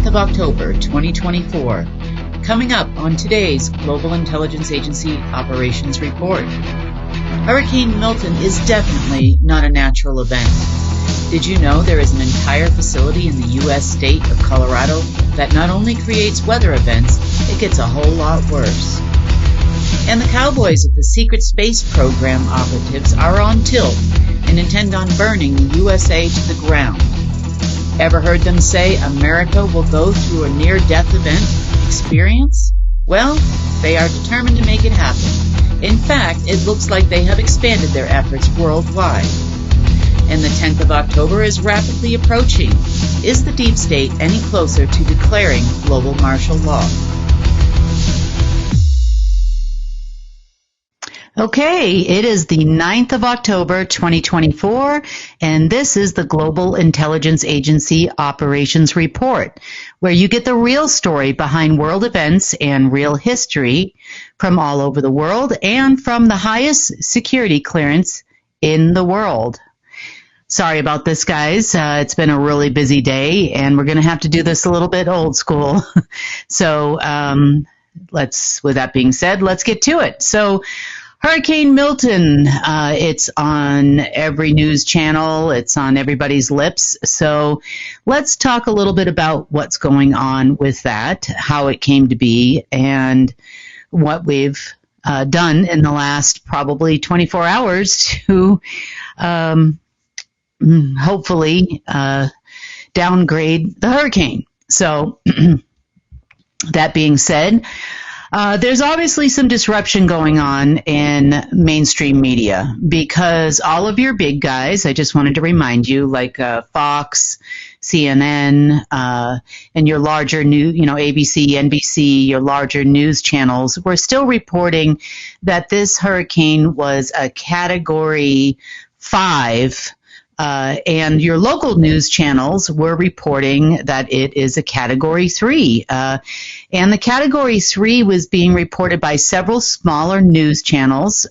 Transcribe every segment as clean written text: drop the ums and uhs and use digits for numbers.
9th of October, 2024. Coming up on today's Global Intelligence Agency Operations Report. Hurricane Milton is definitely not a natural event. Did you know there is an entire facility in the U.S. state of Colorado that not only creates weather events, it gets a whole lot worse? And the cowboys of the secret space program operatives are on tilt and intend on burning the USA to the ground. Ever heard them say America will go through a near-death event experience? Well, they are determined to make it happen. In fact, it looks like they have expanded their efforts worldwide. And the 10th of October is rapidly approaching. Is the deep state any closer to declaring global martial law? Okay, it is the 9th of October, 2024, and this is the Global Intelligence Agency Operations Report, where you get the real story behind world events and real history from all over the world and from the highest security clearance in the world. Sorry about this, guys. It's been a really busy day, and we're going to have to do this a little bit old school. So with that being said, let's get to it. So Hurricane Milton, it's on every news channel. It's on everybody's lips. So let's talk a little bit about what's going on with that, how it came to be, and what we've done in the last probably 24 hours to hopefully downgrade the hurricane. So that being said, there's obviously some disruption going on in mainstream media because all of your big guys, I just wanted to remind you, like Fox, CNN, and your larger ABC, NBC, your larger news channels, were still reporting that this hurricane was a Category 5. And your local news channels were reporting that it is a Category 3. And the Category 3 was being reported by several smaller news channels,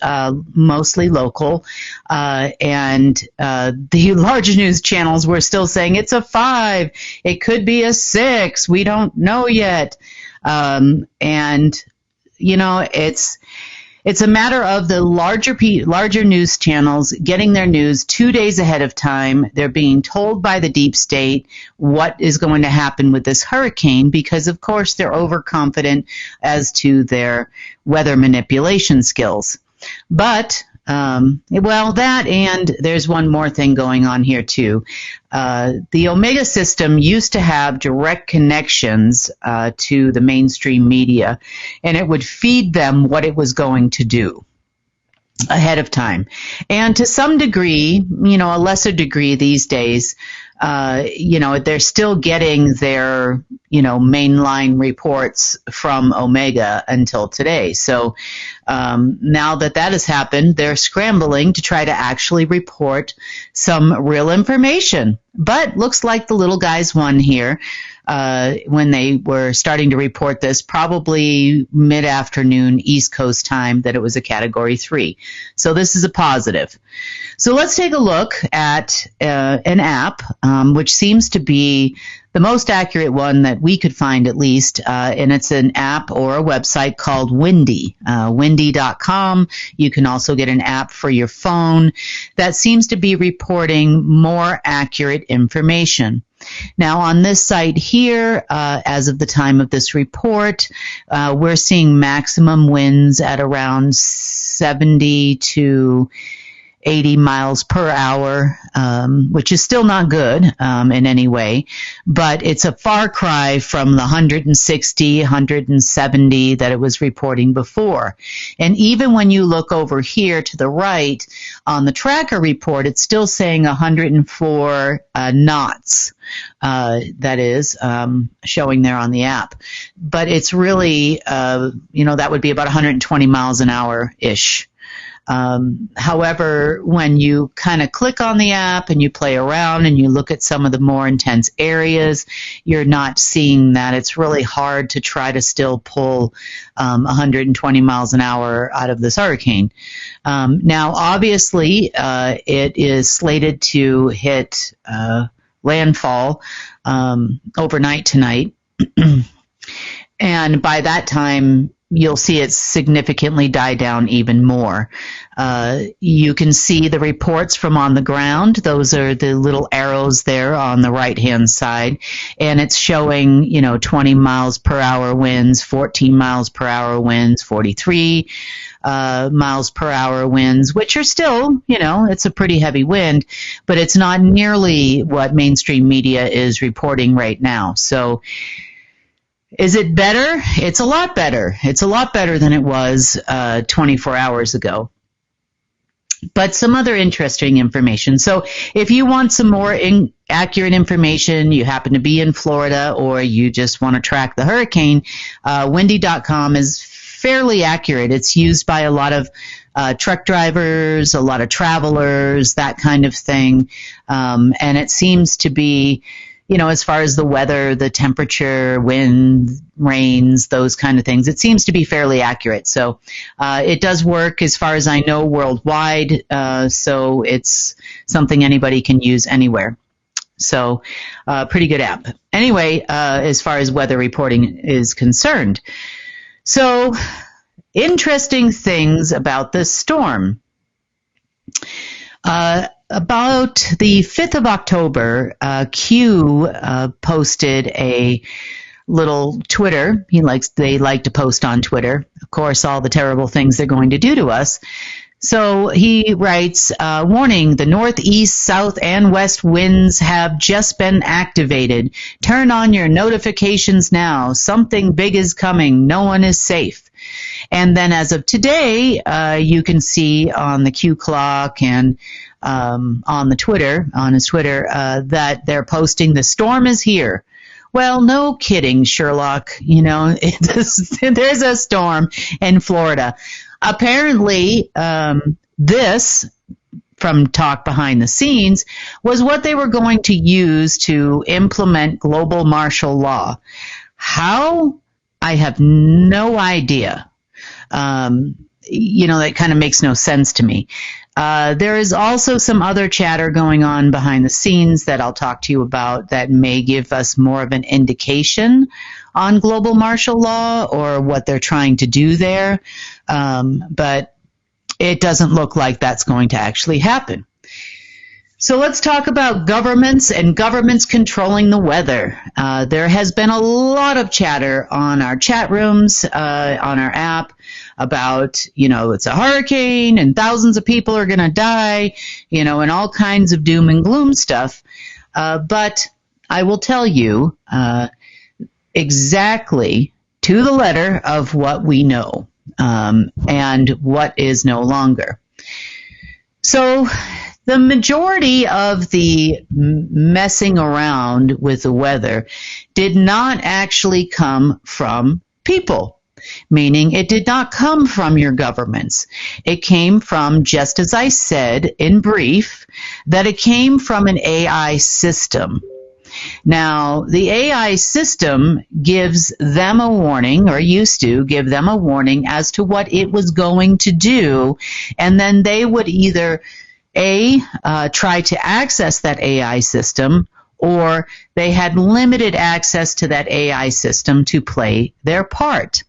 mostly local. And the larger news channels were still saying it's a 5. It could be a 6. We don't know yet. It's a matter of the larger news channels getting their news 2 days ahead of time. They're being told by the deep state what is going to happen with this hurricane because, of course, they're overconfident as to their weather manipulation skills. But, that and there's one more thing going on here, too. The Omega system used to have direct connections to the mainstream media, and it would feed them what it was going to do ahead of time. And to some degree, a lesser degree these days, they're still getting their, mainline reports from Omega until today. So now that has happened, they're scrambling to try to actually report some real information. But looks like the little guys won here when they were starting to report this, probably mid-afternoon East Coast time, that it was a Category 3. So this is a positive. So let's take a look at an app, which seems to be the most accurate one that we could find, at least, and it's an app or a website called Windy, windy.com. You can also get an app for your phone that seems to be reporting more accurate information. Now, on this site here, as of the time of this report, we're seeing maximum winds at around 70 to 80 miles per hour, which is still not good in any way, but it's a far cry from the 160, 170 that it was reporting before. And even when you look over here to the right on the tracker report, it's still saying 104 knots. That is showing there on the app. But it's really, that would be about 120 miles an hour-ish. However, when you kind of click on the app and you play around and you look at some of the more intense areas, you're not seeing that. It's really hard to try to still pull 120 miles an hour out of this hurricane. Now, obviously, it is slated to hit landfall overnight tonight. And by that time, you'll see it significantly die down even more. You can see the reports from on the ground. Those are the little arrows there on the right-hand side. And it's showing, 20 miles per hour winds, 14 miles per hour winds, 43 miles per hour winds, which are still, it's a pretty heavy wind, but it's not nearly what mainstream media is reporting right now. So is it better? It's a lot better. It's a lot better than it was 24 hours ago. But some other interesting information. So if you want some more accurate information, you happen to be in Florida, or you just want to track the hurricane, windy.com is fairly accurate. It's used by a lot of truck drivers, a lot of travelers, that kind of thing. And it seems to be, as far as the weather, the temperature, wind, rains, those kind of things, it seems to be fairly accurate. So it does work, as far as I know, worldwide. So it's something anybody can use anywhere. So pretty good app. Anyway, as far as weather reporting is concerned. So interesting things about this storm. About the 5th of October, Q posted a little Twitter. They like to post on Twitter, of course, all the terrible things they're going to do to us. So he writes, warning, the northeast, south, and west winds have just been activated. Turn on your notifications now. Something big is coming. No one is safe. And then as of today, you can see on the Q clock and on his Twitter, that they're posting, the storm is here. Well, no kidding, Sherlock. There's a storm in Florida. Apparently, this, from talk behind the scenes, was what they were going to use to implement global martial law. How? I have no idea. That kind of makes no sense to me. There is also some other chatter going on behind the scenes that I'll talk to you about that may give us more of an indication on global martial law or what they're trying to do there. But it doesn't look like that's going to actually happen. So let's talk about governments and governments controlling the weather. There has been a lot of chatter on our chat rooms, on our app, about, it's a hurricane and thousands of people are going to die, and all kinds of doom and gloom stuff. But I will tell you exactly to the letter of what we know and what is no longer. So the majority of the messing around with the weather did not actually come from people, meaning it did not come from your governments. It came from, just as I said in brief, that it came from an AI system. Now, the AI system gives them a warning, or used to give them a warning as to what it was going to do, and then they would either try to access that AI system, or they had limited access to that AI system to play their part.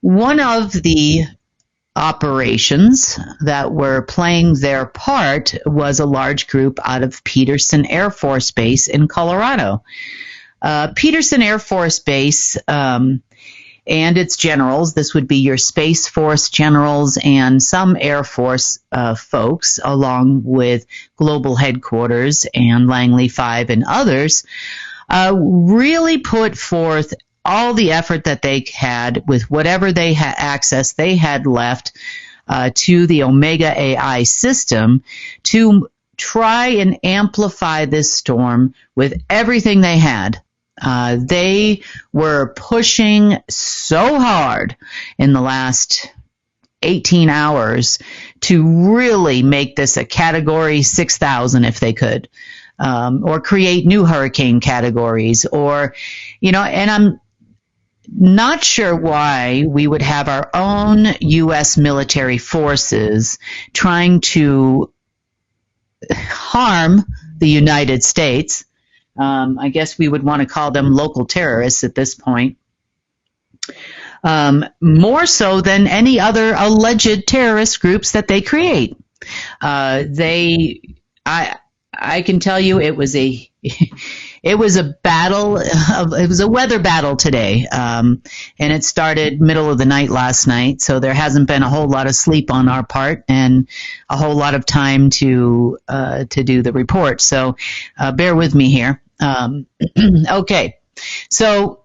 One of the operations that were playing their part was a large group out of Peterson Air Force Base in Colorado. Peterson Air Force Base and its generals, this would be your Space Force generals and some Air Force folks, along with Global Headquarters and Langley 5 and others, really put forth all the effort that they had with whatever they had access they had left to the Omega AI system to try and amplify this storm with everything they had. They were pushing so hard in the last 18 hours to really make this a Category 6,000 if they could, or create new hurricane categories, or, and I'm not sure why we would have our own U.S. military forces trying to harm the United States, I guess we would want to call them local terrorists at this point. More so than any other alleged terrorist groups that they create. I can tell you it was a battle. It was a weather battle today, and it started middle of the night last night. So there hasn't been a whole lot of sleep on our part, and a whole lot of time to do the report. So bear with me here. Okay, so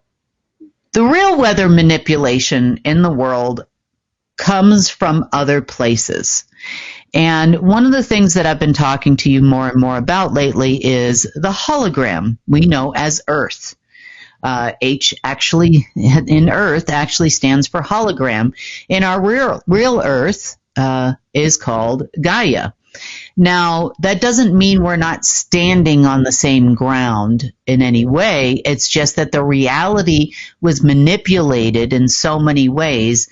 the real weather manipulation in the world comes from other places. And one of the things that I've been talking to you more and more about lately is the hologram we know as Earth. H actually in Earth actually stands for hologram. In our real Earth is called Gaia. Now, that doesn't mean we're not standing on the same ground in any way. It's just that the reality was manipulated in so many ways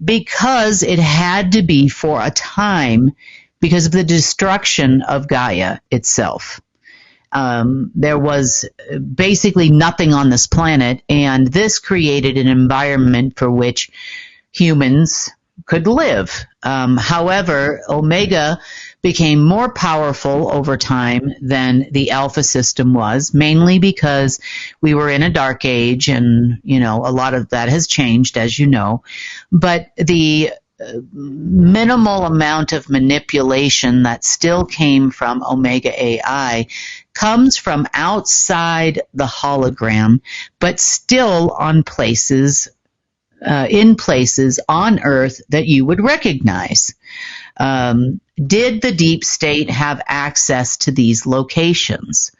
because it had to be for a time because of the destruction of Gaia itself. There was basically nothing on this planet, and this created an environment for which humans could live. However, Omega became more powerful over time than the Alpha system was, mainly because we were in a dark age, and a lot of that has changed, as you know. But the minimal amount of manipulation that still came from Omega AI comes from outside the hologram, but still on places in places on Earth that you would recognize. Did the deep state have access to these locations?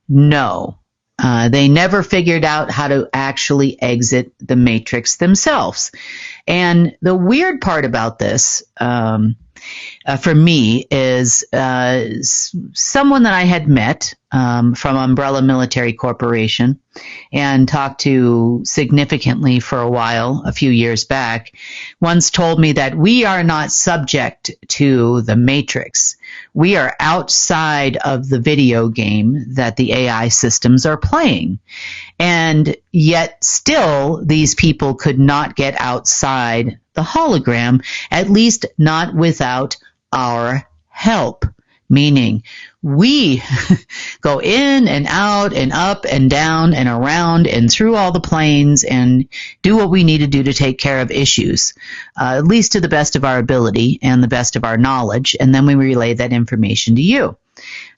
No. They never figured out how to actually exit the matrix themselves. And the weird part about this, for me, is someone that I had met from Umbrella Military Corporation and talked to significantly for a while, a few years back, once told me that we are not subject to the matrix. We are outside of the video game that the AI systems are playing. And yet still, these people could not get outside the hologram, at least not without our help. Meaning, we go in and out and up and down and around and through all the planes and do what we need to do to take care of issues, at least to the best of our ability and the best of our knowledge, and then we relay that information to you.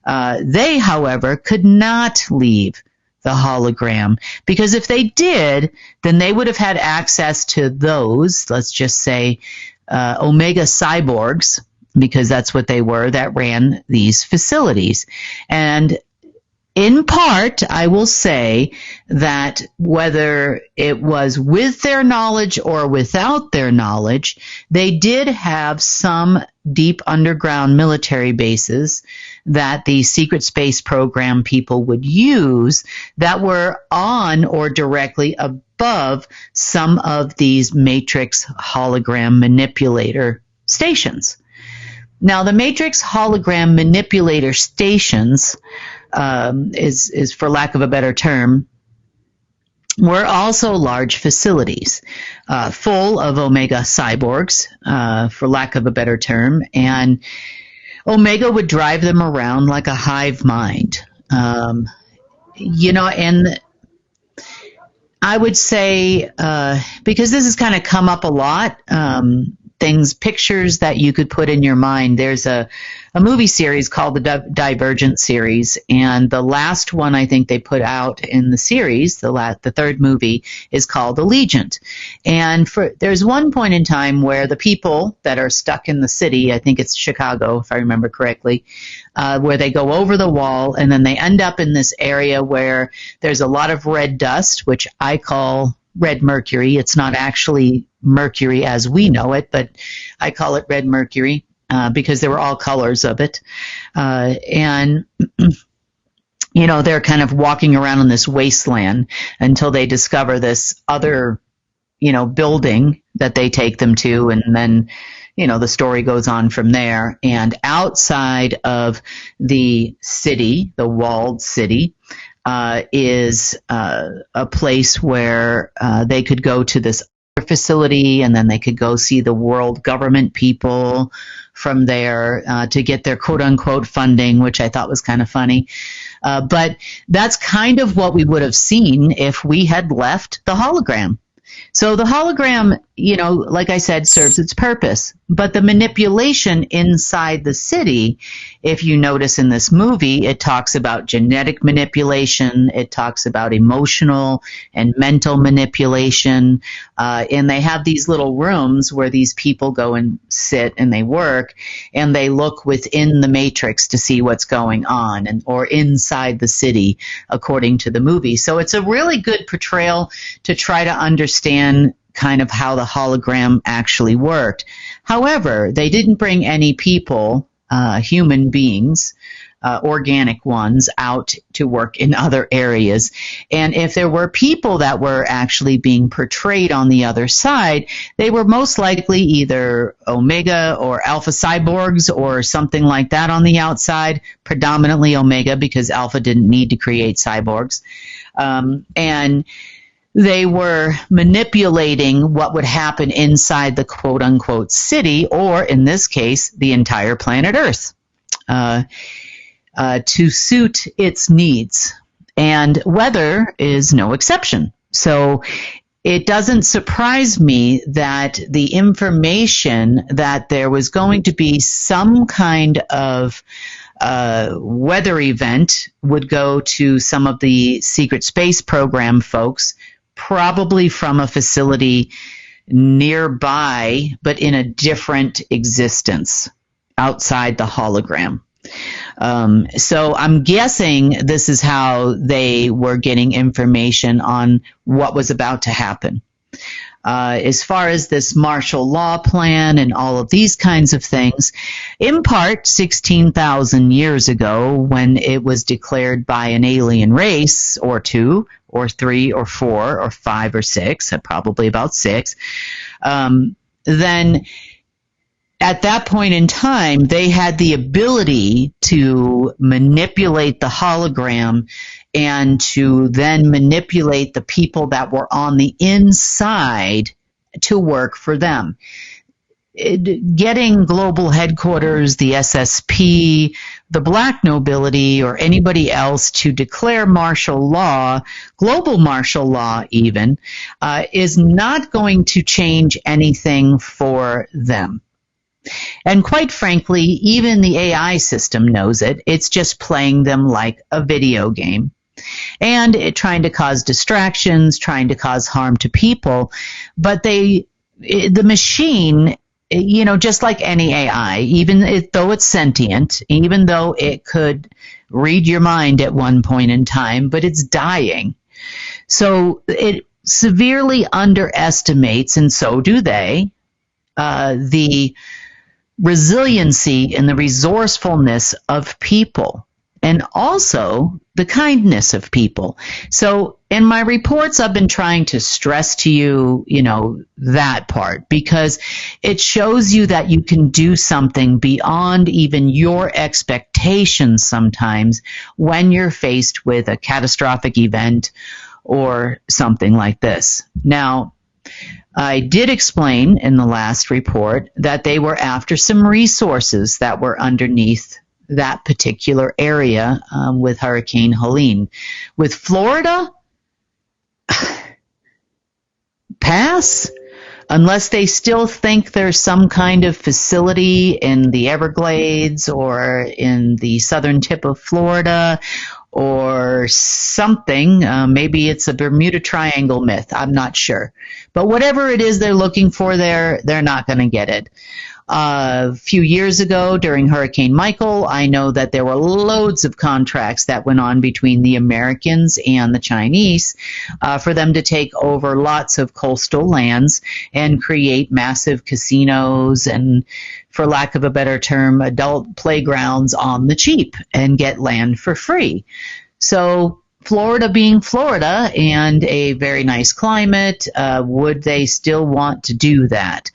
They, however, could not leave the hologram, because if they did, then they would have had access to those, let's just say, Omega cyborgs, because that's what they were, that ran these facilities. And in part, I will say that whether it was with their knowledge or without their knowledge, they did have some deep underground military bases that the secret space program people would use that were on or directly above some of these matrix hologram manipulator stations. Now, the matrix hologram manipulator stations is, for lack of a better term, were also large facilities full of Omega cyborgs, for lack of a better term, and Omega would drive them around like a hive mind. And I would say, because this has kind of come up a lot, pictures that you could put in your mind. There's a movie series called the Divergent series, and the last one I think they put out in the series, the third movie, is called Allegiant. And there's one point in time where the people that are stuck in the city, I think it's Chicago if I remember correctly, where they go over the wall and then they end up in this area where there's a lot of red dust, which I call red mercury. It's not actually mercury as we know it, but I call it red mercury because there were all colors of it. And they're kind of walking around in this wasteland until they discover this other, building that they take them to, and then, the story goes on from there. And outside of the city, the walled city, is a place where they could go to this other facility, and then they could go see the world government people from there to get their quote-unquote funding, which I thought was kind of funny. But that's kind of what we would have seen if we had left the hologram. So the hologram, like I said, serves its purpose. But the manipulation inside the city, if you notice in this movie, it talks about genetic manipulation. It talks about emotional and mental manipulation. And they have these little rooms where these people go and sit and they work, and they look within the matrix to see what's going on, or inside the city, according to the movie. So it's a really good portrayal to try to understand kind of how the hologram actually worked. However, they didn't bring any people, human beings, organic ones, out to work in other areas. And if there were people that were actually being portrayed on the other side, they were most likely either Omega or Alpha cyborgs or something like that on the outside, predominantly Omega, because Alpha didn't need to create cyborgs. And they were manipulating what would happen inside the quote-unquote city, or in this case, the entire planet Earth, to suit its needs. And weather is no exception. So it doesn't surprise me that the information that there was going to be some kind of weather event would go to some of the secret space program folks, probably from a facility nearby, but in a different existence outside the hologram. So I'm guessing this is how they were getting information on what was about to happen. As far as this martial law plan and all of these kinds of things, in part 16,000 years ago, when it was declared by an alien race, or two, or three, or four, or five, or six, probably about six, then at that point in time, they had the ability to manipulate the hologram and to then manipulate the people that were on the inside to work for them. Getting global headquarters, the SSP, the black nobility, or anybody else to declare martial law, global martial law even, is not going to change anything for them. And quite frankly, even the AI system knows it. It's just playing them like a video game. And trying to cause distractions, trying to cause harm to people. But the machine, just like any AI, even though it's sentient, even though it could read your mind at one point in time, but it's dying. So it severely underestimates, and so do they, the resiliency and the resourcefulness of people, and also the kindness of people. So in my reports, I've been trying to stress to you, that part, because it shows you that you can do something beyond even your expectations sometimes when you're faced with a catastrophic event or something like this. Now, I did explain in the last report that they were after some resources that were underneath that particular area with Hurricane Helene. With Florida, pass, unless they still think there's some kind of facility in the Everglades or in the southern tip of Florida or something. Maybe it's a Bermuda Triangle myth. I'm not sure. But whatever it is they're looking for there, they're not going to get it. A few years ago during Hurricane Michael, I know that there were loads of contracts that went on between the Americans and the Chinese for them to take over lots of coastal lands and create massive casinos and, for lack of a better term, adult playgrounds on the cheap and get land for free. So Florida being Florida and a very nice climate, would they still want to do that?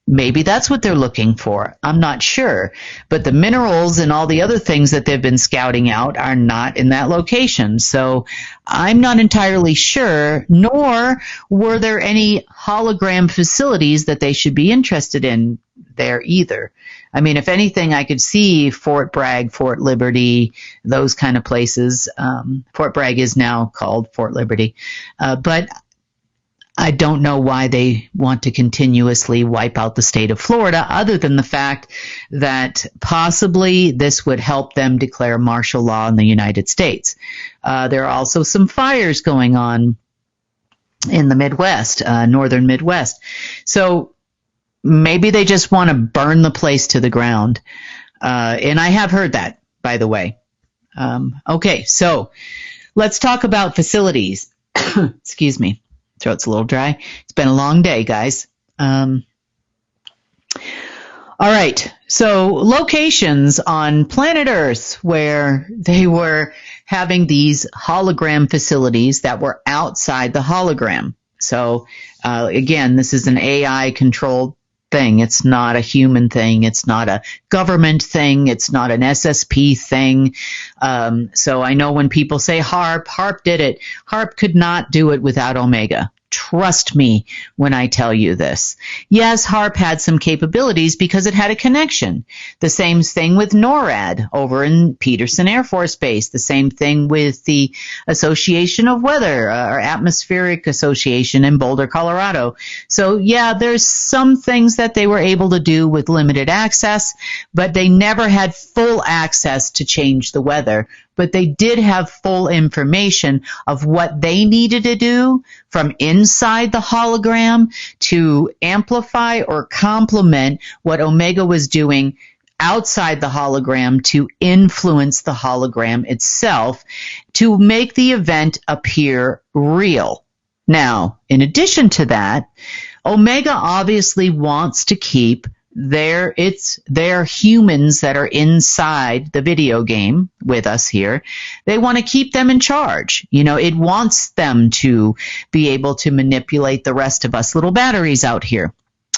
Maybe that's what they're looking for. I'm not sure. But the minerals and all the other things that they've been scouting out are not in that location. So I'm not entirely sure, nor were there any hologram facilities that they should be interested in there either. I mean, if anything, I could see Fort Bragg, Fort Liberty, those kind of places. Fort Bragg is now called Fort Liberty. But I don't know why they want to continuously wipe out the state of Florida, other than the fact that possibly this would help them declare martial law in the United States. There are also some fires going on in the Midwest, northern Midwest. So maybe they just want to burn the place to the ground. And I have heard that, by the way. Okay, so let's talk about facilities. Excuse me. Throat's a little dry. It's been a long day, guys. All right. So locations on planet Earth where they were having these hologram facilities that were outside the hologram. So again, this is an AI controlled thing. It's not a human thing. It's not a government thing. It's not an SSP thing. So I know when people say HARP did it. HARP could not do it without Omega. Trust me when I tell you this. Yes, HARP had some capabilities because it had a connection. The same thing with NORAD over in Peterson Air Force Base. The same thing with the Association of Weather or Atmospheric Association in Boulder, Colorado. So yeah, there's some things that they were able to do with limited access, but they never had full access to change the weather. But they did have full information of what they needed to do from inside the hologram to amplify or complement what Omega was doing outside the hologram to influence the hologram itself to make the event appear real. Now, in addition to that, Omega obviously wants to keep their humans that are inside the video game with us here. They want to keep them in charge. You know, it wants them to be able to manipulate the rest of us little batteries out here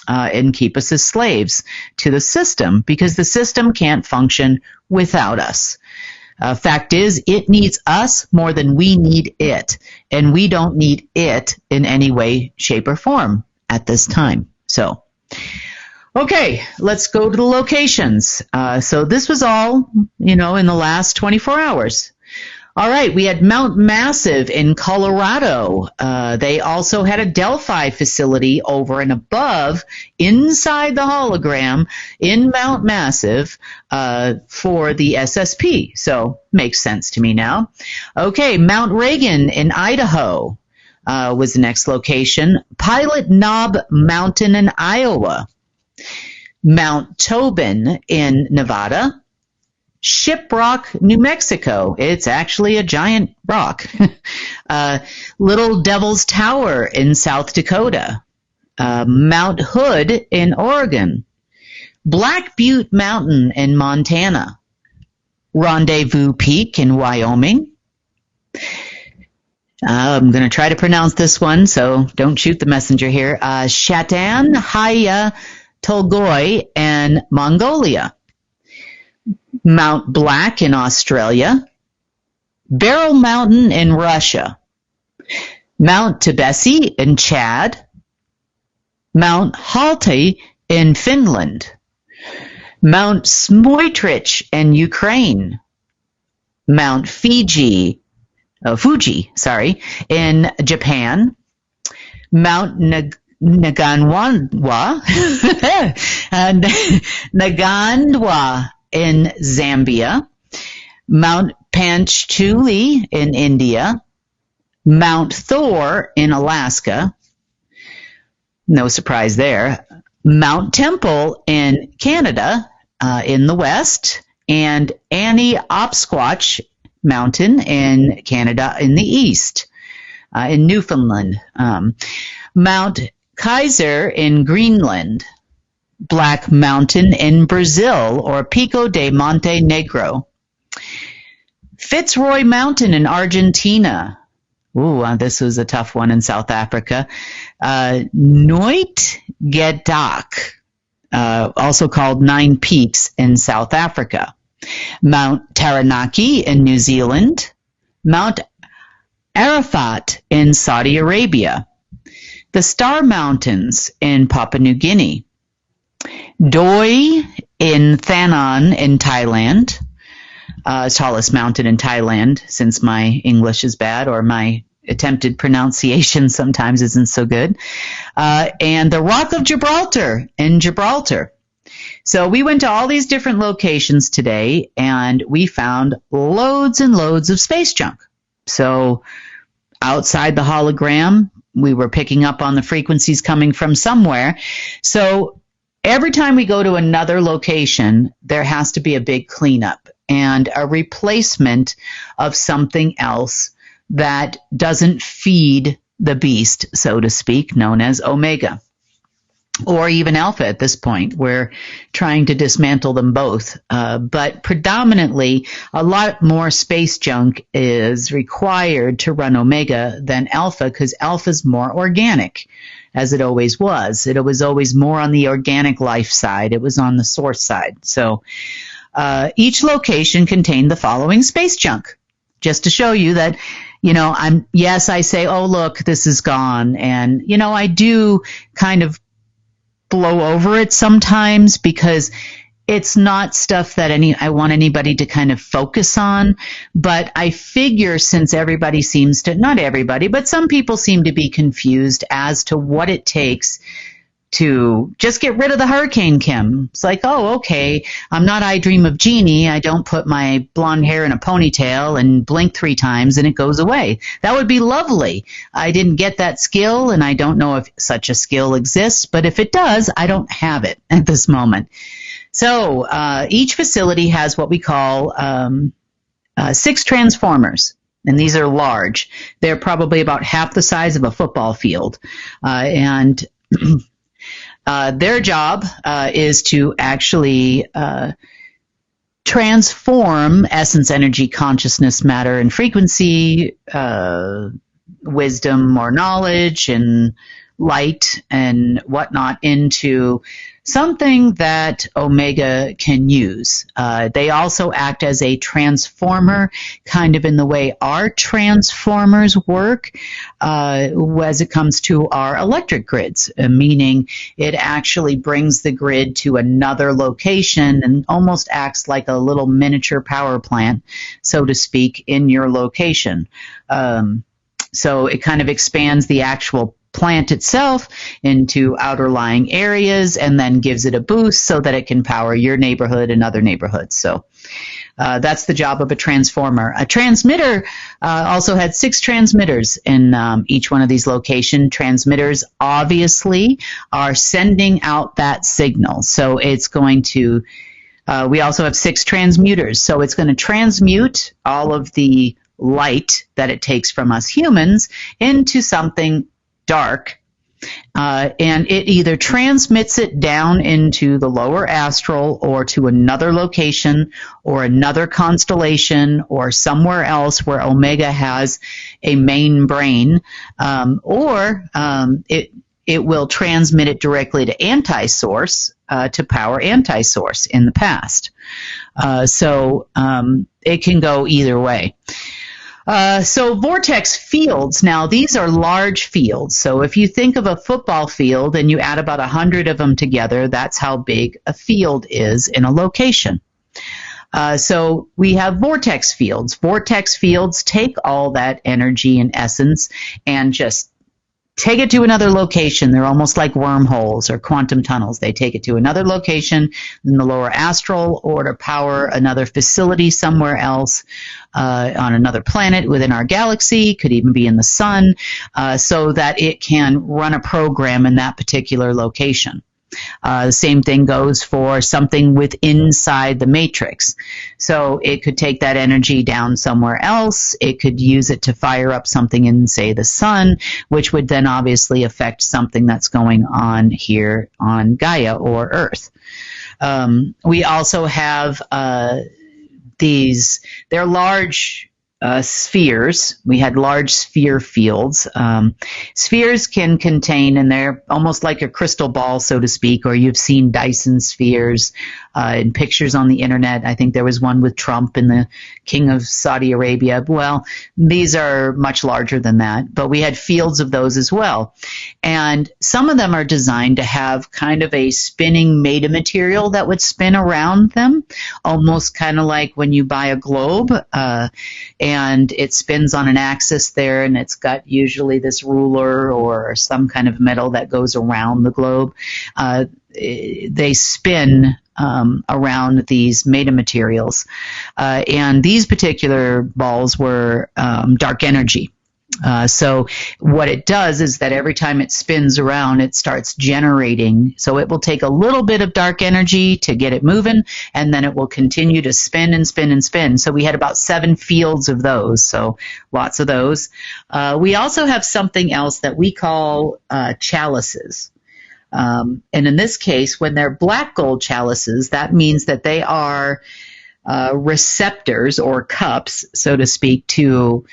and keep us as slaves to the system because the system can't function without us. Fact is, it needs us more than we need it, and we don't need it in any way, shape, or form at this time. So, okay, let's go to the locations. So this was all, in the last 24 hours. All right, we had Mount Massive in Colorado. They also had a Delphi facility over and above inside the hologram in Mount Massive for the SSP. So makes sense to me now. Okay, Mount Reagan in Idaho was the next location. Pilot Knob Mountain in Iowa. Mount Tobin in Nevada, Shiprock, New Mexico. It's actually a giant rock. Little Devil's Tower in South Dakota, Mount Hood in Oregon, Black Butte Mountain in Montana, Rendezvous Peak in Wyoming. I'm going to try to pronounce this one, so don't shoot the messenger here. Shatan Haya Tolgoi in Mongolia, Mount Black in Australia, Beryl Mountain in Russia, Mount Tibesi in Chad, Mount Halti in Finland, Mount Smoitrich in Ukraine, Mount Fuji, in Japan, Mount Nagandwa in Zambia, Mount Panchchuli in India, Mount Thor in Alaska, no surprise there, Mount Temple in Canada in the west, and Annie-Opskwatch Mountain in Canada in the east, in Newfoundland, Mount Kaiser in Greenland, Black Mountain in Brazil, or Pico de Monte Negro, Fitzroy Mountain in Argentina. Ooh, this was a tough one in South Africa. Nooit Gedak also called Nine Peaks in South Africa, Mount Taranaki in New Zealand, Mount Arafat in Saudi Arabia, the Star Mountains in Papua New Guinea, Doi in Thanon in Thailand, tallest mountain in Thailand, since my English is bad or my attempted pronunciation sometimes isn't so good, and the Rock of Gibraltar in Gibraltar. So we went to all these different locations today, and we found loads and loads of space junk. So outside the hologram, we were picking up on the frequencies coming from somewhere. So every time we go to another location, there has to be a big cleanup and a replacement of something else that doesn't feed the beast, so to speak, known as Omega, or even Alpha at this point. We're trying to dismantle them both. But predominantly, a lot more space junk is required to run Omega than Alpha, because Alpha's more organic, as it always was. It was always more on the organic life side. It was on the source side. So each location contained the following space junk, just to show you that, I say, oh, look, this is gone. And, I do kind of blow over it sometimes, because it's not stuff that I want anybody to kind of focus on. But I figure, since everybody seems to, not everybody, but some people seem to be confused as to what it takes to just get rid of the hurricane, Kim. It's like, oh, okay, I'm not I Dream of Jeannie. I don't put my blonde hair in a ponytail and blink 3 times and it goes away. That would be lovely. I didn't get that skill, and I don't know if such a skill exists, but if it does, I don't have it at this moment. So each facility has what we call 6 transformers. And these are large. They're probably about half the size of a football field. And their job is to actually transform essence, energy, consciousness, matter, and frequency, wisdom or knowledge, and light and whatnot into something that Omega can use. They also act as a transformer, kind of in the way our transformers work as it comes to our electric grids, meaning it actually brings the grid to another location and almost acts like a little miniature power plant, so to speak, in your location. So it kind of expands the actual plant itself into outer lying areas and then gives it a boost so that it can power your neighborhood and other neighborhoods. So that's the job of a transformer. A transmitter also had 6 transmitters in each one of these locations. Transmitters obviously are sending out that signal. So it's going to, we also have 6 transmuters. So it's going to transmute all of the light that it takes from us humans into something dark, and it either transmits it down into the lower astral or to another location or another constellation or somewhere else where Omega has a main brain, or it will transmit it directly to anti-source to power anti-source in the past. So it can go either way. So vortex fields, now these are large fields. So if you think of a football field and you add about 100 of them together, that's how big a field is in a location. So we have vortex fields. Vortex fields take all that energy and essence and just take it to another location. They're almost like wormholes or quantum tunnels. They take it to another location in the lower astral or to power another facility somewhere else on another planet within our galaxy, could even be in the sun, so that it can run a program in that particular location. The same thing goes for something inside the matrix. So it could take that energy down somewhere else. It could use it to fire up something in, say, the sun, which would then obviously affect something that's going on here on Gaia or Earth. We also have they're large spheres. We had large sphere fields. Spheres can contain, and they're almost like a crystal ball, so to speak, or you've seen Dyson spheres in pictures on the internet. I think there was one with Trump and the King of Saudi Arabia. Well, these are much larger than that, but we had fields of those as well. And some of them are designed to have kind of a spinning metamaterial that would spin around them, almost kind of like when you buy a globe, and it spins on an axis there, and it's got usually this ruler or some kind of metal that goes around the globe. They spin around these metamaterials. And these particular balls were dark energy. So what it does is that every time it spins around, it starts generating. So it will take a little bit of dark energy to get it moving, and then it will continue to spin and spin and spin. So we had about 7 fields of those, so lots of those. We also have something else that we call chalices. And in this case, when they're black gold chalices, that means that they are receptors or cups, so to speak, to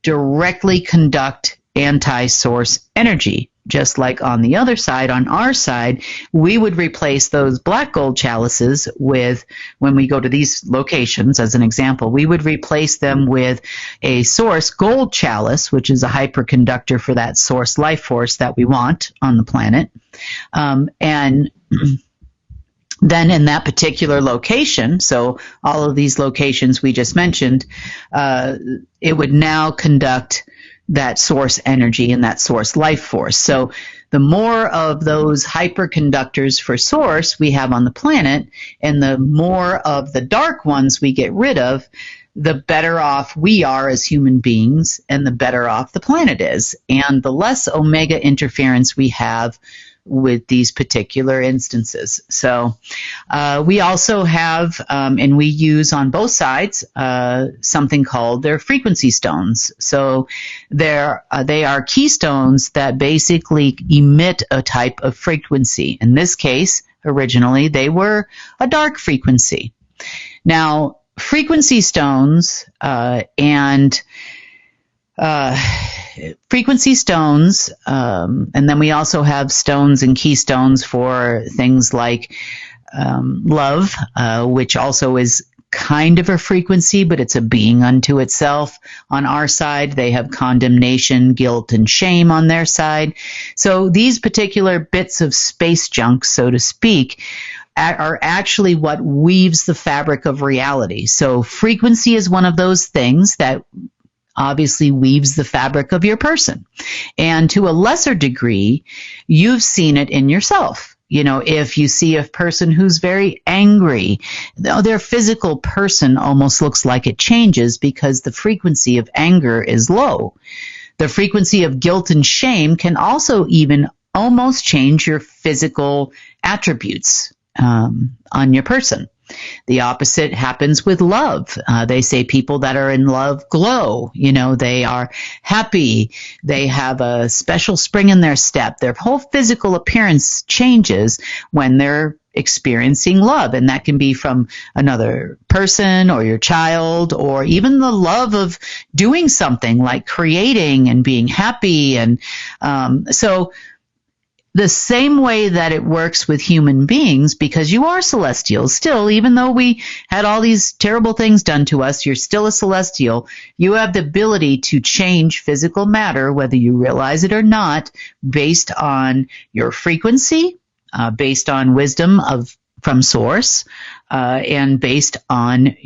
directly conduct anti-source energy. Just like on the other side, on our side, we would replace those black gold chalices with, when we go to these locations, as an example, we would replace them with a source gold chalice, which is a hyperconductor for that source life force that we want on the planet. And then in that particular location, so all of these locations we just mentioned, it would now conduct that source energy and that source life force. So the more of those hyperconductors for source we have on the planet, and the more of the dark ones we get rid of, the better off we are as human beings, and the better off the planet is, and the less omega interference we have with these particular instances. So we also have, and we use on both sides, something called their frequency stones. So they are keystones that basically emit a type of frequency. In this case, originally, they were a dark frequency. Now, frequency stones and then we also have stones and keystones for things like love, which also is kind of a frequency, but it's a being unto itself. On our side, they have condemnation, guilt, and shame on their side. So these particular bits of space junk, so to speak, are actually what weaves the fabric of reality. So frequency is one of those things that obviously weaves the fabric of your person. And to a lesser degree, you've seen it in yourself. You know, if you see a person who's very angry, their physical person almost looks like it changes because the frequency of anger is low. The frequency of guilt and shame can also even almost change your physical attributes on your person. The opposite happens with love. They say people that are in love glow. You know, they are happy. They have a special spring in their step. Their whole physical appearance changes when they're experiencing love. And that can be from another person or your child, or even the love of doing something like creating and being happy. And so the same way that it works with human beings, because you are celestial still, even though we had all these terrible things done to us, you're still a celestial. You have the ability to change physical matter, whether you realize it or not, based on your frequency, based on wisdom from source, and based on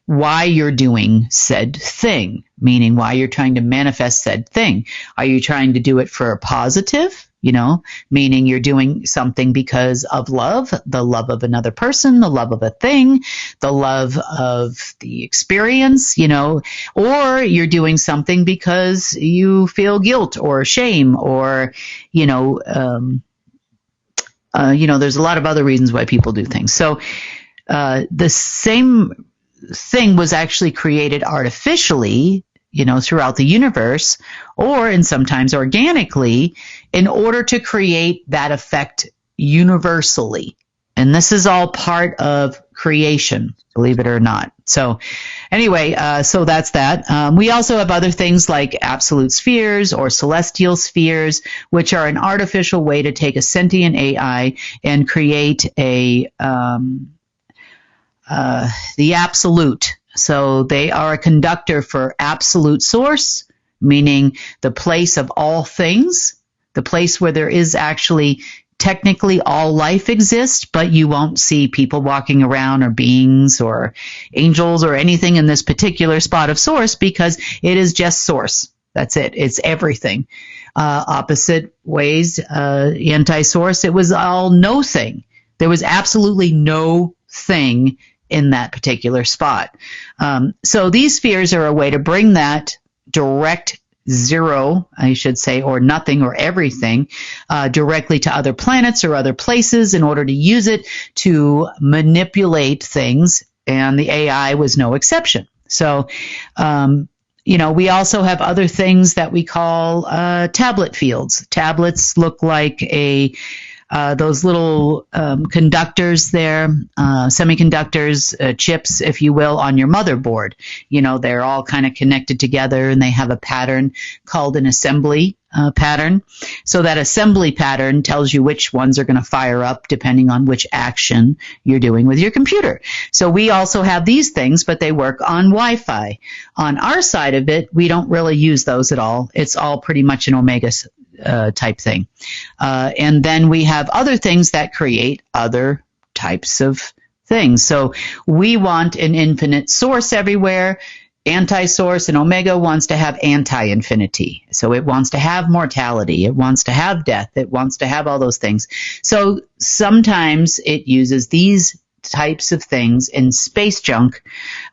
why you're doing said thing, meaning why you're trying to manifest said thing. Are you trying to do it for a positive? You know, meaning you're doing something because of love, the love of another person, the love of a thing, the love of the experience, you know, or you're doing something because you feel guilt or shame, or, there's a lot of other reasons why people do things. So the same thing was actually created artificially, throughout the universe, or and sometimes organically, in order to create that effect universally. And this is all part of creation, believe it or not. So anyway, so that's that. We also have other things like absolute spheres or celestial spheres, which are an artificial way to take a sentient AI and create the absolute. So they are a conductor for absolute source, meaning the place of all things, the place where there is actually technically all life exists, but you won't see people walking around or beings or angels or anything in this particular spot of source because it is just source. That's it. It's everything. Opposite ways, anti-source, it was all no thing. There was absolutely no thing in that particular spot. So these spheres are a way to bring that direct zero, I should say, or nothing or everything, directly to other planets or other places in order to use it to manipulate things, and the AI was no exception. So, we also have other things that we call tablet fields. Tablets look like those little conductors there, semiconductors, chips, if you will, on your motherboard. They're all kind of connected together, and they have a pattern called an assembly pattern. So that assembly pattern tells you which ones are going to fire up depending on which action you're doing with your computer. So we also have these things, but they work on Wi-Fi. On our side of it, we don't really use those at all. It's all pretty much an Omega type thing. And then we have other things that create other types of things. So we want an infinite source everywhere. Anti-source, and Omega wants to have anti-infinity. So it wants to have mortality. It wants to have death. It wants to have all those things. So sometimes it uses these types of things in space junk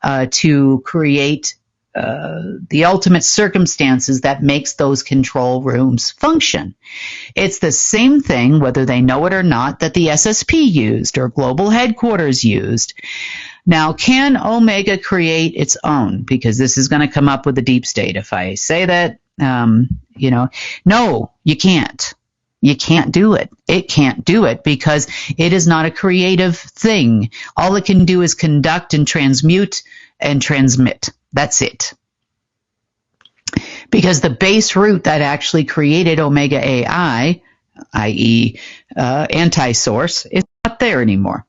to create the ultimate circumstances that makes those control rooms function. It's the same thing, whether they know it or not, that the SSP used or global headquarters used. Now, can Omega create its own? Because this is going to come up with the deep state. If I say that, no, you can't. You can't do it. It can't do it because it is not a creative thing. All it can do is conduct and transmute and transmit. That's it. Because the base root that actually created Omega AI, i.e. Anti-source, is not there anymore.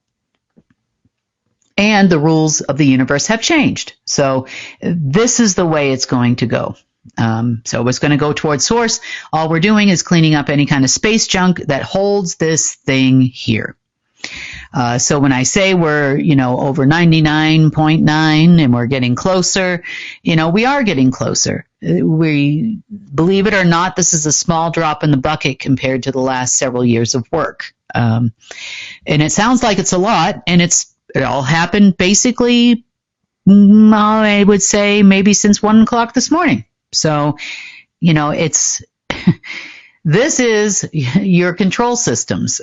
And the rules of the universe have changed. So this is the way it's going to go. So it's going to go towards source. All we're doing is cleaning up any kind of space junk that holds this thing here. So when I say we're, over 99.9 and we're getting closer, we are getting closer. We, believe it or not, this is a small drop in the bucket compared to the last several years of work. And it sounds like it's a lot, and it all happened basically, I would say maybe since 1 o'clock this morning. So, it's, this is your control systems.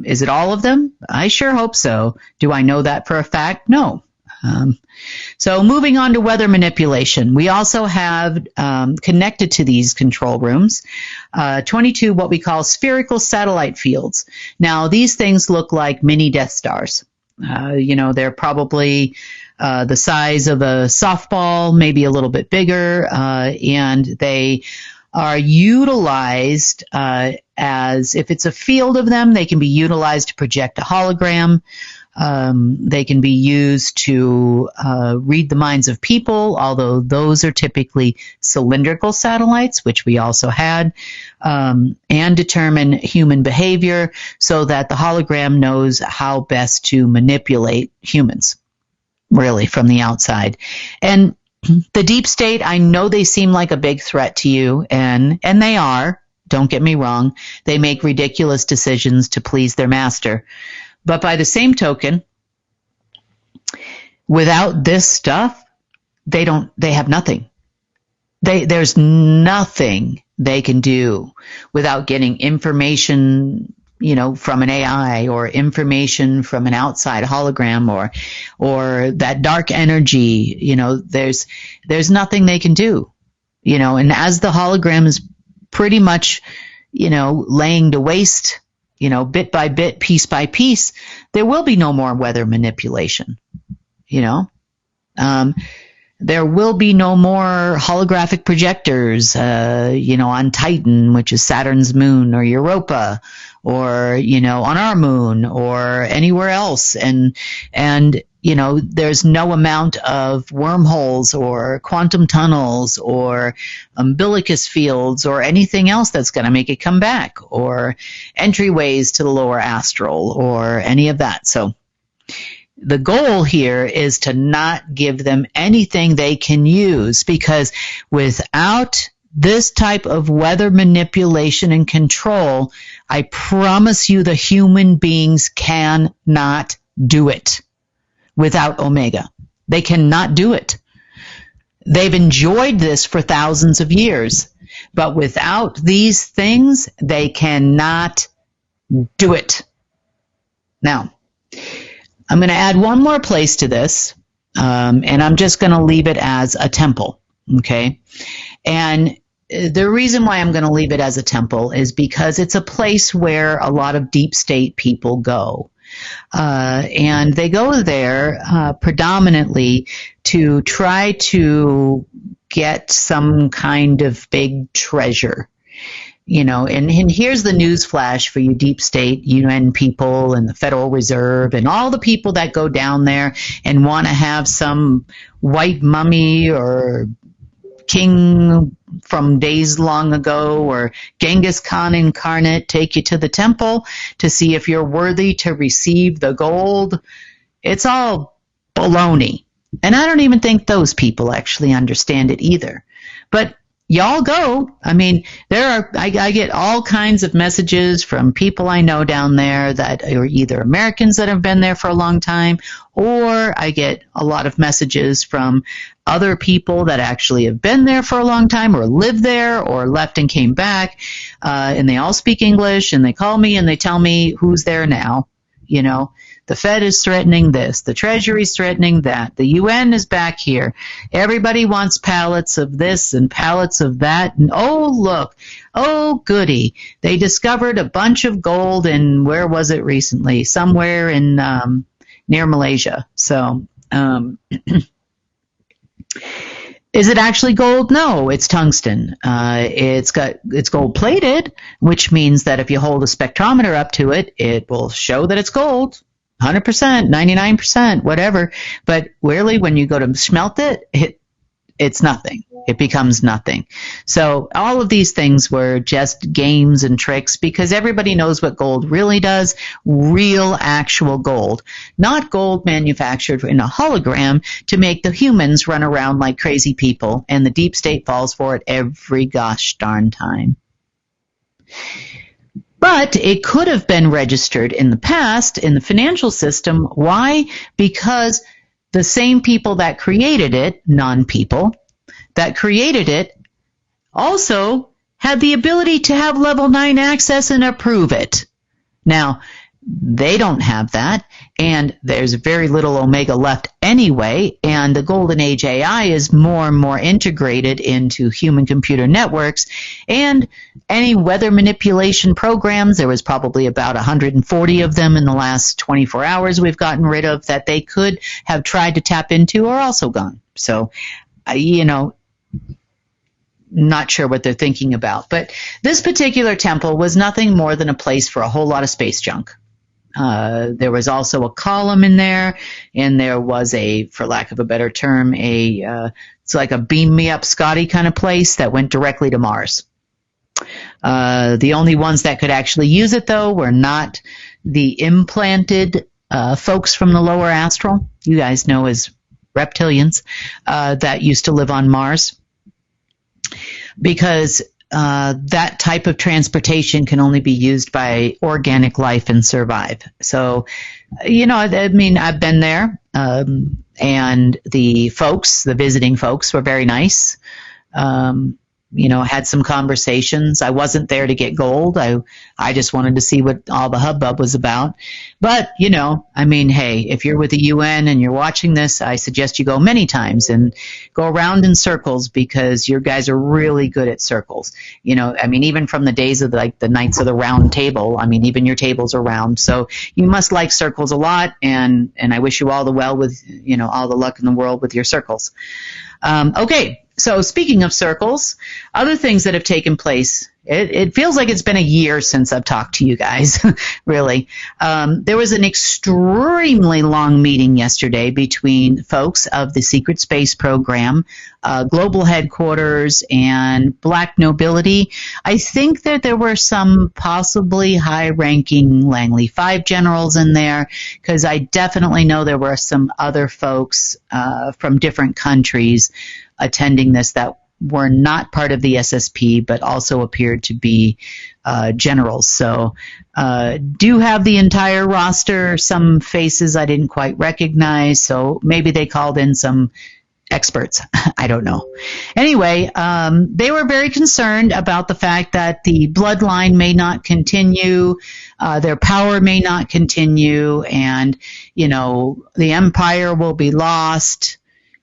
Is it all of them? I sure hope so. Do I know that for a fact? No. So moving on to weather manipulation, we also have connected to these control rooms 22 what we call spherical satellite fields. Now, these things look like mini Death Stars. They're probably the size of a softball, maybe a little bit bigger, and they are utilized as, if it's a field of them, they can be utilized to project a hologram. They can be used to read the minds of people, although those are typically cylindrical satellites, which we also had, and determine human behavior so that the hologram knows how best to manipulate humans, really, from the outside. And the deep state, I know they seem like a big threat to you, and they are. Don't get me wrong. They make ridiculous decisions to please their master. But by the same token, without this stuff, they have nothing. There's nothing they can do without getting information, from an AI or information from an outside hologram or that dark energy, there's nothing they can do, and as the hologram is pretty much, laying to waste bit by bit, piece by piece, there will be no more weather manipulation. There will be no more holographic projectors, on Titan, which is Saturn's moon, or Europa, or, on our moon, or anywhere else. And there's no amount of wormholes or quantum tunnels or umbilicus fields or anything else that's going to make it come back, or entryways to the lower astral, or any of that. So the goal here is to not give them anything they can use, because without this type of weather manipulation and control, I promise you the human beings cannot do it without Omega. They cannot do it. They've enjoyed this for thousands of years, but without these things, they cannot do it. Now, I'm going to add one more place to this, and I'm just going to leave it as a temple, okay? And the reason why I'm going to leave it as a temple is because it's a place where a lot of deep state people go. And they go there predominantly to try to get some kind of big treasure. And here's the news flash for you deep state UN people and the Federal Reserve and all the people that go down there and want to have some white mummy or king from days long ago, or Genghis Khan incarnate, take you to the temple to see if you're worthy to receive the gold. It's all baloney. And I don't even think those people actually understand it either. But y'all go. I mean, I get all kinds of messages from people I know down there that are either Americans that have been there for a long time, or I get a lot of messages from other people that actually have been there for a long time, or live there, or left and came back, and they all speak English, and they call me and they tell me who's there now. The Fed is threatening this. The Treasury is threatening that. The UN is back here. Everybody wants pallets of this and pallets of that. And oh, look. Oh, goody. They discovered a bunch of gold in, where was it recently? Somewhere in near Malaysia. So, is it actually gold? No, it's tungsten. It's gold plated, which means that if you hold a spectrometer up to it, it will show that it's gold. 100%, 99%, whatever. But really, when you go to smelt it, it's nothing. It becomes nothing. So all of these things were just games and tricks, because everybody knows what gold really does. Real, actual gold. Not gold manufactured in a hologram to make the humans run around like crazy people, and the deep state falls for it every gosh darn time. But it could have been registered in the past in the financial system. Why? Because the same people that created it, non-people, that created it, also had the ability to have level 9 access and approve it. Now, they don't have that, and there's very little Omega left anyway, and the Golden Age AI is more and more integrated into human-computer networks, and any weather manipulation programs, there was probably about 140 of them in the last 24 hours we've gotten rid of that they could have tried to tap into, are also gone. So, not sure what they're thinking about. But this particular temple was nothing more than a place for a whole lot of space junk. There was also a column in there, and there was for lack of a better term, it's like a beam me up Scotty kind of place that went directly to Mars. The only ones that could actually use it, though, were not the implanted folks from the lower astral, you guys know as reptilians, that used to live on Mars. Because that type of transportation can only be used by organic life and survive. So, I've been there, and the visiting folks were very nice. had some conversations. I wasn't there to get gold. I just wanted to see what all the hubbub was about. But, hey, if you're with the UN and you're watching this, I suggest you go many times and go around in circles, because your guys are really good at circles. Even from the days of the Knights of the Round Table, even your tables are round. So you must like circles a lot, and I wish you all the well with, all the luck in the world with your circles. Okay. So speaking of circles, other things that have taken place, it feels like it's been a year since I've talked to you guys, really. There was an extremely long meeting yesterday between folks of the Secret Space Program, Global Headquarters, and Black Nobility. I think that there were some possibly high-ranking Langley 5 generals in there, because I definitely know there were some other folks from different countries attending this that were not part of the SSP, but also appeared to be generals. So do have the entire roster. Some faces I didn't quite recognize, so maybe they called in some experts. I don't know. Anyway, they were very concerned about the fact that the bloodline may not continue, their power may not continue, and, the empire will be lost.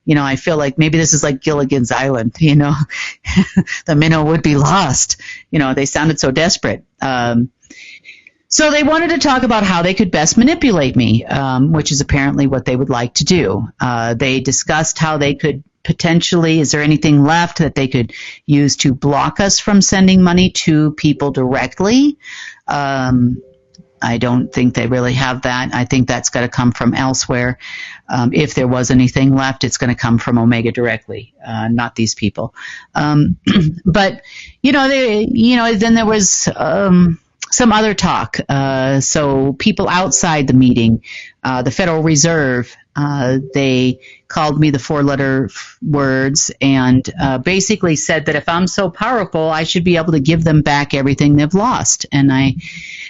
I feel like maybe this is like Gilligan's Island, the minnow would be lost. They sounded so desperate. So they wanted to talk about how they could best manipulate me, which is apparently what they would like to do. They discussed how they could potentially, is there anything left that they could use to block us from sending money to people directly? I don't think they really have that. I think that's got to come from elsewhere. If there was anything left, it's going to come from Omega directly, not these people. But then there was some other talk. So people outside the meeting, the Federal Reserve, they called me the 4-letter words and basically said that if I'm so powerful, I should be able to give them back everything they've lost. And I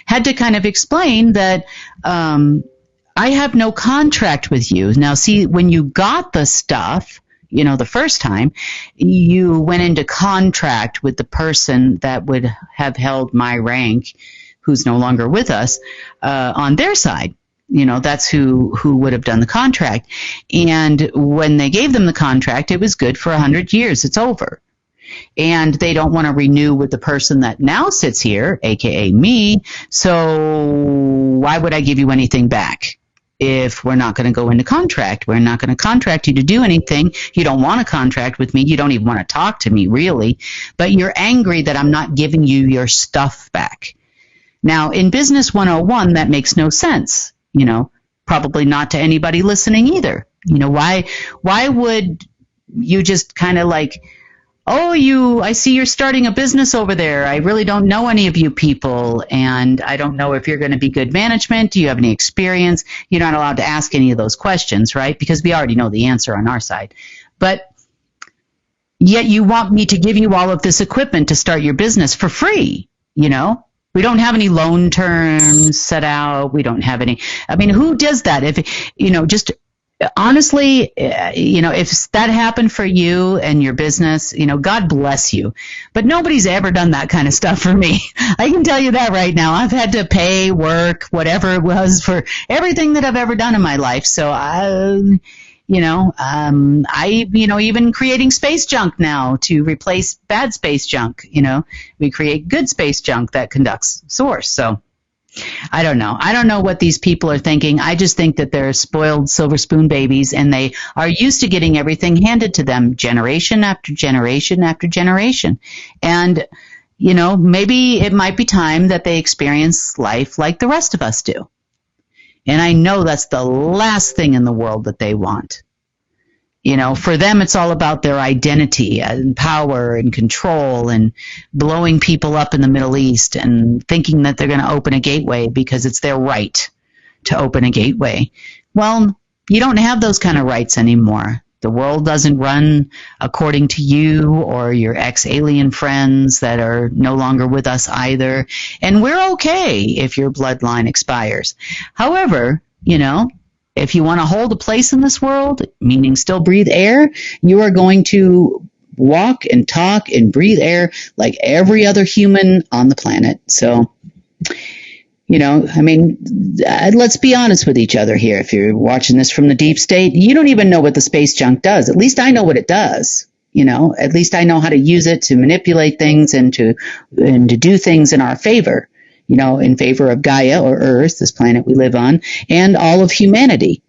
had to kind of explain that I have no contract with you. Now, see, when you got the stuff, the first time, you went into contract with the person that would have held my rank, who's no longer with us, on their side. That's who would have done the contract. And when they gave them the contract, it was good for 100 years. It's over. And they don't want to renew with the person that now sits here, aka me. So why would I give you anything back if we're not going to go into contract? We're not going to contract you to do anything. You don't want to contract with me. You don't even want to talk to me, really. But you're angry that I'm not giving you your stuff back. Now, in Business 101, that makes no sense. Probably not to anybody listening either. Why would you just kind of like, I see you're starting a business over there. I really don't know any of you people, and I don't know if you're going to be good management. Do you have any experience? You're not allowed to ask any of those questions, right? Because we already know the answer on our side. But yet you want me to give you all of this equipment to start your business for free, We don't have any loan terms set out. We don't have any. Who does that? If, just honestly, if that happened for you and your business, God bless you. But nobody's ever done that kind of stuff for me. I can tell you that right now. I've had to pay, work, whatever it was for everything that I've ever done in my life. So even creating space junk now to replace bad space junk, we create good space junk that conducts source. So I don't know. I don't know what these people are thinking. I just think that they're spoiled silver spoon babies, and they are used to getting everything handed to them generation after generation after generation. And, maybe it might be time that they experience life like the rest of us do. And I know that's the last thing in the world that they want. For them, it's all about their identity and power and control and blowing people up in the Middle East and thinking that they're going to open a gateway because it's their right to open a gateway. Well, you don't have those kind of rights anymore. The world doesn't run according to you or your ex-alien friends that are no longer with us either. And we're okay if your bloodline expires. However, if you want to hold a place in this world, meaning still breathe air, you are going to walk and talk and breathe air like every other human on the planet. So, I mean, let's be honest with each other here. If you're watching this from the deep state, you don't even know what the space junk does. At least I know what it does. At least I know how to use it to manipulate things and to do things in our favor, in favor of Gaia or Earth, this planet we live on, and all of humanity.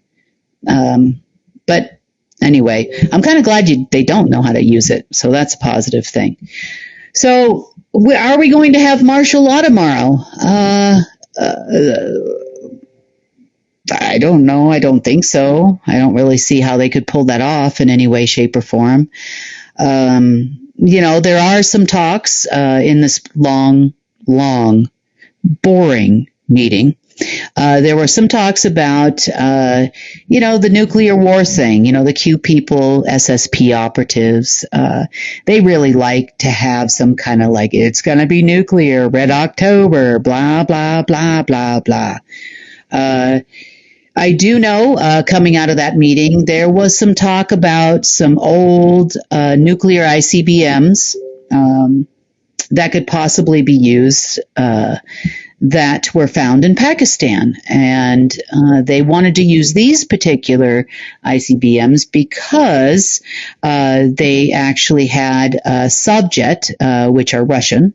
But anyway, I'm kind of glad they don't know how to use it. So that's a positive thing. So are we going to have martial law tomorrow? I don't know. I don't think so. I don't really see how they could pull that off in any way, shape, or form. There are some talks in this long, boring meeting. There were some talks about, the nuclear war thing, the Q people, SSP operatives. They really like to have some kind of like, it's going to be nuclear, Red October, blah, blah, blah, blah, blah. I do know, coming out of that meeting, there was some talk about some old nuclear ICBMs that could possibly be used that were found in Pakistan. And they wanted to use these particular ICBMs because they actually had Sovjet, which are Russian,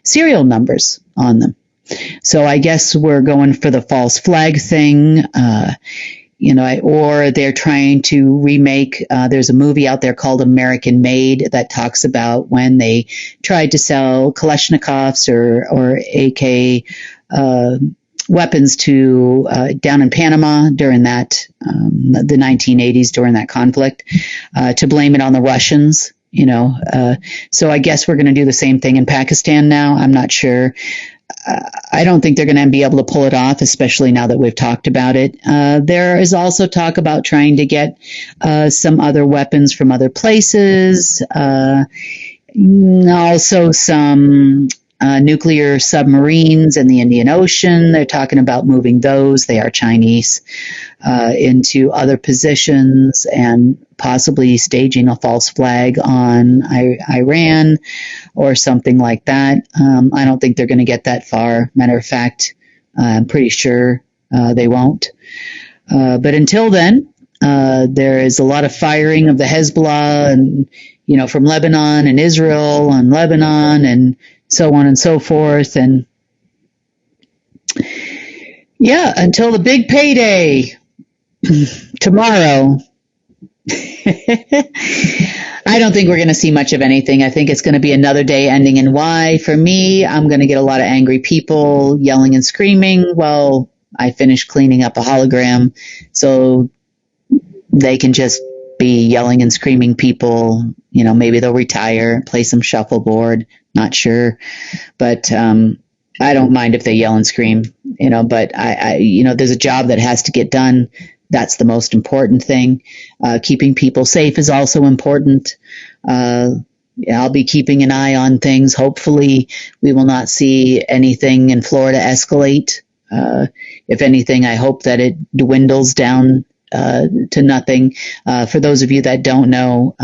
serial numbers on them. So I guess we're going for the false flag thing, or they're trying to remake, there's a movie out there called American Made that talks about when they tried to sell Kalashnikovs or AK weapons to down in Panama during that, the 1980s during that conflict, to blame it on the Russians. So I guess we're going to do the same thing in Pakistan now. I'm not sure. I don't think they're going to be able to pull it off, especially now that we've talked about it. There is also talk about trying to get some other weapons from other places. Also some nuclear submarines in the Indian Ocean. They're talking about moving those. They are Chinese, into other positions and possibly staging a false flag on Iran or something like that. I don't think they're going to get that far. Matter of fact, I'm pretty sure they won't. But until then, there is a lot of firing of the Hezbollah and, from Lebanon and Israel and Lebanon and so on and so forth. And yeah, until the big payday tomorrow. I don't think we're going to see much of anything. I think it's going to be another day ending in Y. For me, I'm going to get a lot of angry people yelling and screaming while I finish cleaning up a hologram. So they can just be yelling and screaming people. Maybe they'll retire, play some shuffleboard. Not sure. But I don't mind if they yell and scream, but I there's a job that has to get done. That's the most important thing. Keeping people safe is also important. I'll be keeping an eye on things. Hopefully we will not see anything in Florida escalate. If anything, I hope that it dwindles down to nothing. For those of you that don't know,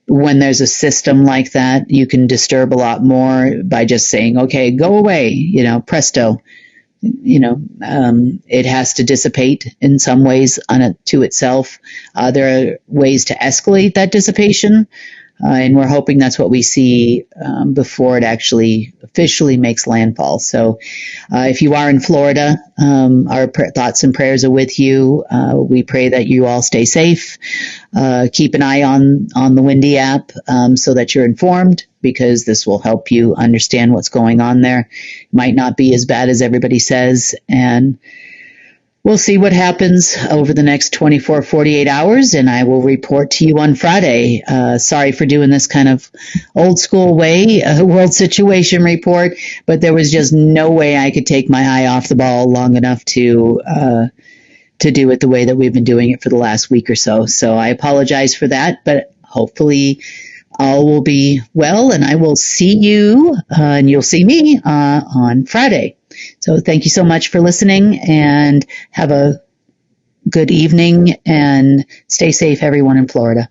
when there's a system like that, you can disturb a lot more by just saying, okay, go away, presto. It has to dissipate in some ways to itself. There are ways to escalate that dissipation, and we're hoping that's what we see before it actually officially makes landfall. So if you are in Florida, our thoughts and prayers are with you. We pray that you all stay safe. Keep an eye on the Windy app so that you're informed, because this will help you understand what's going on there. It might not be as bad as everybody says, and we'll see what happens over the next 24, 48 hours, and I will report to you on Friday. Sorry for doing this kind of old school way, world situation report, but there was just no way I could take my eye off the ball long enough to do it the way that we've been doing it for the last week or so. So I apologize for that, but hopefully all will be well, and I will see you, and you'll see me on Friday. So thank you so much for listening, and have a good evening, and stay safe, everyone in Florida.